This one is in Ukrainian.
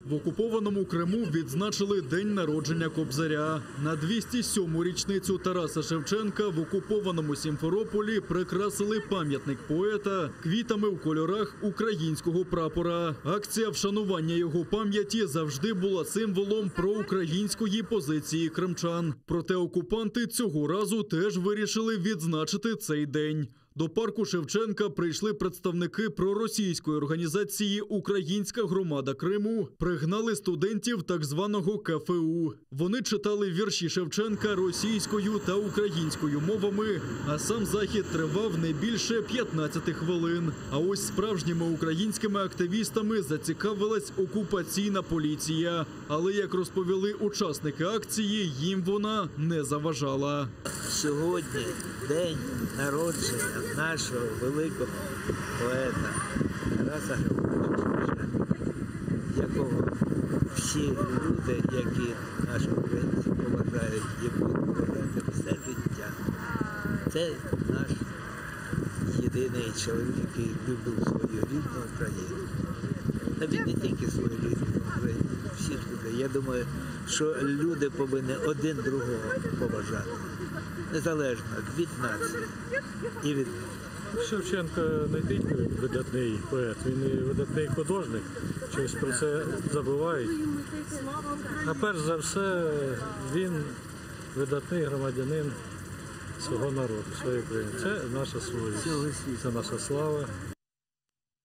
В окупованому Криму відзначили день народження Кобзаря. На 207-му річницю Тараса Шевченка в окупованому Сімферополі прикрасили пам'ятник поета квітами у кольорах українського прапора. Акція вшанування його пам'яті завжди була символом проукраїнської позиції кримчан. Проте окупанти цього разу теж вирішили відзначити цей день. До парку Шевченка прийшли представники проросійської організації «Українська громада Криму», пригнали студентів так званого КФУ. Вони читали вірші Шевченка російською та українською мовами, а сам захід тривав не більше 15 хвилин. А ось справжніми українськими активістами зацікавилась окупаційна поліція. Але, як розповіли учасники акції, їм вона не заважала. Сьогодні день народження нашого великого поета Тараса Григоровича Шевченка, якого всі люди, які наші українці поважають і будуть поважати все життя. Це наш єдиний чоловік, який любив свою рідну Україну. Та він не тільки свою рідну Україну, всіх людей. Я думаю, що люди повинні один другого поважати. Незалежно від нації і від... Шевченко не тільки видатний поет, він і видатний художник. Щось про це забувають. А перш за все, він видатний громадянин свого народу, своєї країни. Це наша совість, це наша слава.